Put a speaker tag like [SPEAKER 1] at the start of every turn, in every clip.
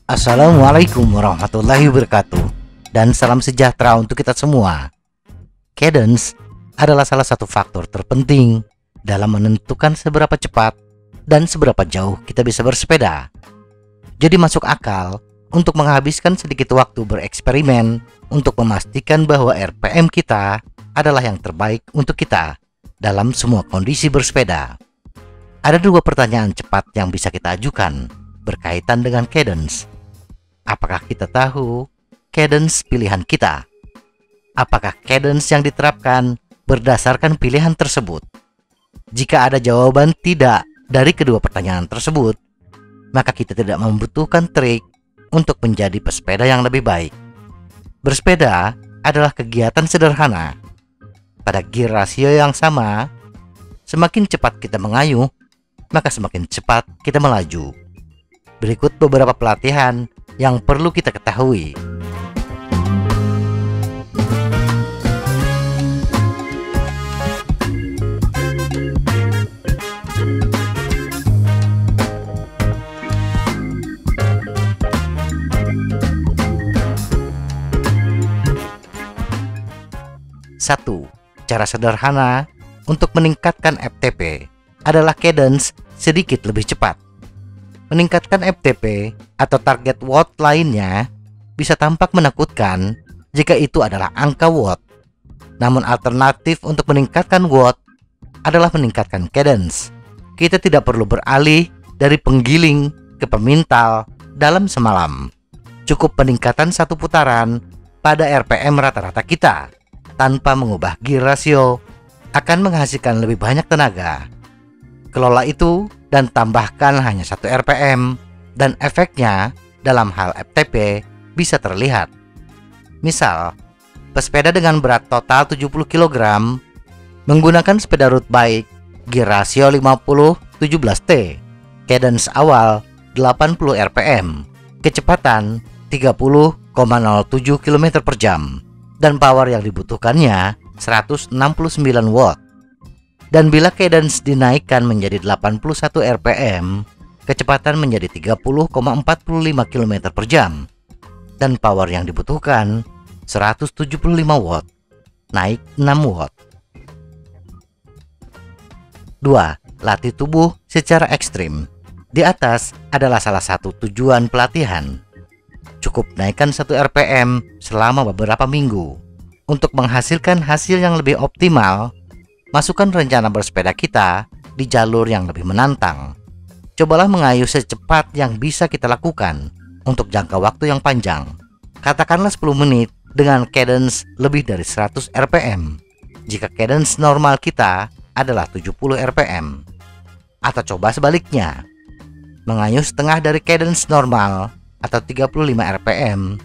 [SPEAKER 1] Assalamualaikum warahmatullahi wabarakatuh, dan salam sejahtera untuk kita semua. Cadence adalah salah satu faktor terpenting dalam menentukan seberapa cepat dan seberapa jauh kita bisa bersepeda. Jadi masuk akal untuk menghabiskan sedikit waktu bereksperimen untuk memastikan bahwa RPM kita adalah yang terbaik untuk kita dalam semua kondisi bersepeda. Ada dua pertanyaan cepat yang bisa kita ajukan berkaitan dengan cadence. Apakah kita tahu cadence pilihan kita? Apakah cadence yang diterapkan berdasarkan pilihan tersebut? Jika ada jawaban tidak dari kedua pertanyaan tersebut, maka kita tidak membutuhkan trik untuk menjadi pesepeda yang lebih baik. Bersepeda adalah kegiatan sederhana. Pada gear rasio yang sama, semakin cepat kita mengayuh, maka semakin cepat kita melaju. Berikut beberapa pelatihan yang perlu kita ketahui. Satu, cara sederhana untuk meningkatkan FTP adalah cadence sedikit lebih cepat. Meningkatkan FTP atau target watt lainnya bisa tampak menakutkan jika itu adalah angka watt. Namun alternatif untuk meningkatkan watt adalah meningkatkan cadence. Kita tidak perlu beralih dari penggiling ke pemintal dalam semalam. Cukup peningkatan satu putaran pada RPM rata-rata kita tanpa mengubah gear rasio akan menghasilkan lebih banyak tenaga. Kelola itu dan tambahkan hanya 1 RPM dan efeknya dalam hal FTP bisa terlihat. Misal, pesepeda dengan berat total 70 kg menggunakan sepeda road bike gear rasio 50-17T, cadence awal 80 RPM, kecepatan 30,07 km per jam, dan power yang dibutuhkannya 169 watt. Dan bila cadence dinaikkan menjadi 81 RPM, kecepatan menjadi 30,45 km per jam, dan power yang dibutuhkan 175 watt, naik 6 watt. 2. Latih tubuh secara ekstrim. Di atas adalah salah satu tujuan pelatihan. Cukup naikkan 1 RPM selama beberapa minggu. Untuk menghasilkan hasil yang lebih optimal, masukkan rencana bersepeda kita di jalur yang lebih menantang. Cobalah mengayuh secepat yang bisa kita lakukan untuk jangka waktu yang panjang. Katakanlah 10 menit dengan cadence lebih dari 100 RPM. Jika cadence normal kita adalah 70 RPM. Atau coba sebaliknya, mengayuh setengah dari cadence normal atau 35 RPM,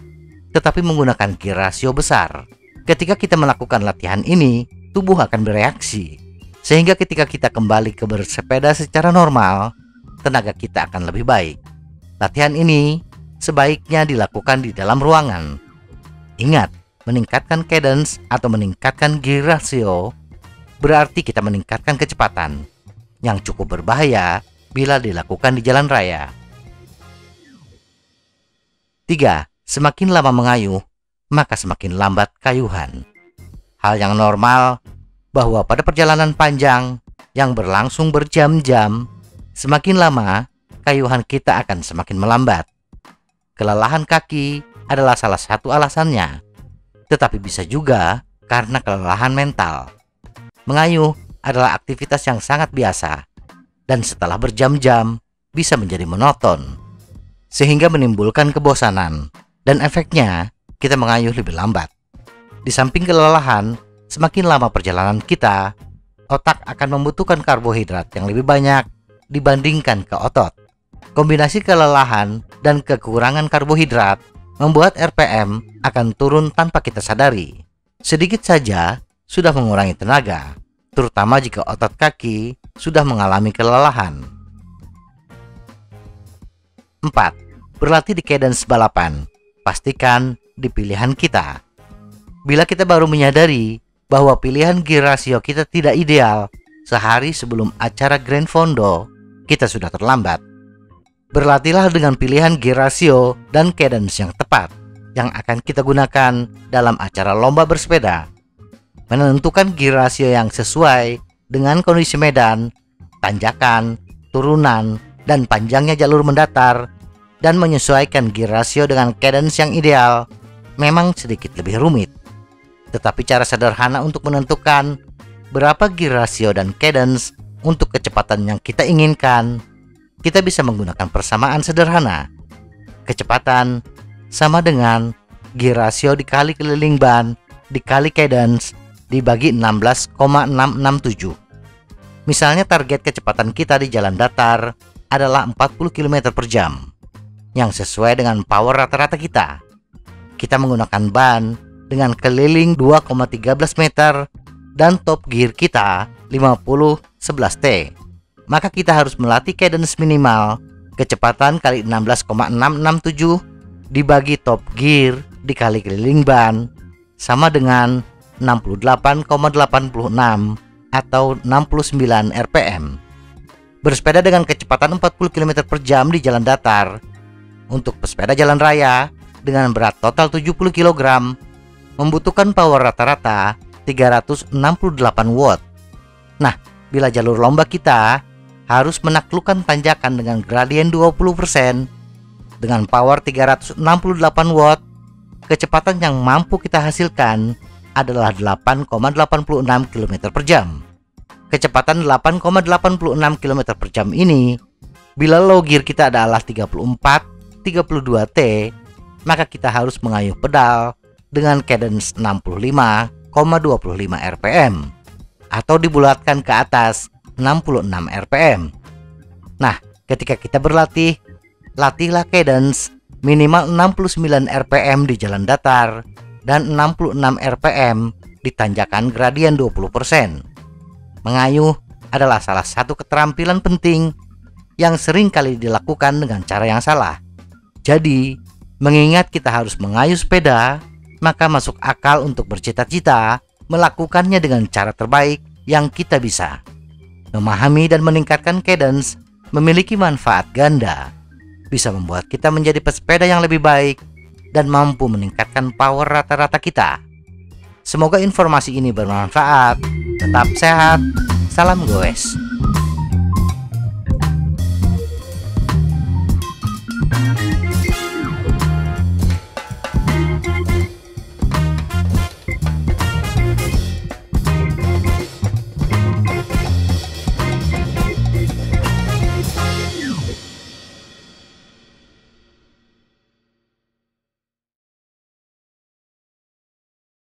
[SPEAKER 1] tetapi menggunakan gear rasio besar. Ketika kita melakukan latihan ini, tubuh akan bereaksi, sehingga ketika kita kembali ke bersepeda secara normal, tenaga kita akan lebih baik. Latihan ini sebaiknya dilakukan di dalam ruangan. Ingat, meningkatkan cadence atau meningkatkan gear rasio berarti kita meningkatkan kecepatan, yang cukup berbahaya bila dilakukan di jalan raya. 3. Semakin lama mengayuh, maka semakin lambat kayuhan. Hal yang normal bahwa pada perjalanan panjang yang berlangsung berjam-jam, semakin lama kayuhan kita akan semakin melambat. Kelelahan kaki adalah salah satu alasannya, tetapi bisa juga karena kelelahan mental. Mengayuh adalah aktivitas yang sangat biasa, dan setelah berjam-jam bisa menjadi monoton, sehingga menimbulkan kebosanan, dan efeknya kita mengayuh lebih lambat. Di samping kelelahan, semakin lama perjalanan kita, otak akan membutuhkan karbohidrat yang lebih banyak dibandingkan ke otot. Kombinasi kelelahan dan kekurangan karbohidrat membuat RPM akan turun tanpa kita sadari. Sedikit saja sudah mengurangi tenaga, terutama jika otot kaki sudah mengalami kelelahan. 4. Berlatih di cadence balapan. Pastikan di pilihan kita. Bila kita baru menyadari bahwa pilihan gear rasio kita tidak ideal, sehari sebelum acara Grand Fondo, kita sudah terlambat. Berlatihlah dengan pilihan gear ratio dan cadence yang tepat yang akan kita gunakan dalam acara lomba bersepeda. Menentukan gear ratio yang sesuai dengan kondisi medan, tanjakan, turunan, dan panjangnya jalur mendatar, dan menyesuaikan gear ratio dengan cadence yang ideal memang sedikit lebih rumit. Tetapi cara sederhana untuk menentukan berapa gear ratio dan cadence untuk kecepatan yang kita inginkan, kita bisa menggunakan persamaan sederhana. Kecepatan sama dengan gear ratio dikali keliling ban dikali cadence dibagi 16,667. Misalnya target kecepatan kita di jalan datar adalah 40 km per jam, yang sesuai dengan power rata-rata kita. Kita menggunakan ban dengan keliling 2,13 meter dan top gear kita 50-11T. Maka kita harus melatih cadence minimal kecepatan kali 16,667 dibagi top gear dikali keliling ban sama dengan 68,86 atau 69 rpm. Bersepeda dengan kecepatan 40 km per jam di jalan datar untuk pesepeda jalan raya dengan berat total 70 kg membutuhkan power rata-rata 368 watt. Nah, bila jalur lomba kita harus menaklukkan tanjakan dengan gradien 20% dengan power 368 watt, kecepatan yang mampu kita hasilkan adalah 8,86 km per jam. Kecepatan 8,86 km per jam ini, bila low gear kita adalah 34-32T, maka kita harus mengayuh pedal dengan cadence 65,25 rpm atau dibulatkan ke atas 66 rpm. Nah, ketika kita berlatih, latihlah cadence minimal 69 rpm di jalan datar dan 66 rpm di tanjakan gradien 20%. Mengayuh adalah salah satu keterampilan penting yang sering kali dilakukan dengan cara yang salah. Jadi, mengingat kita harus mengayuh sepeda, maka masuk akal untuk bercita-cita melakukannya dengan cara terbaik yang kita bisa. Memahami dan meningkatkan cadence memiliki manfaat ganda. Bisa membuat kita menjadi pesepeda yang lebih baik dan mampu meningkatkan power rata-rata kita. Semoga informasi ini bermanfaat. Tetap sehat. Salam goes.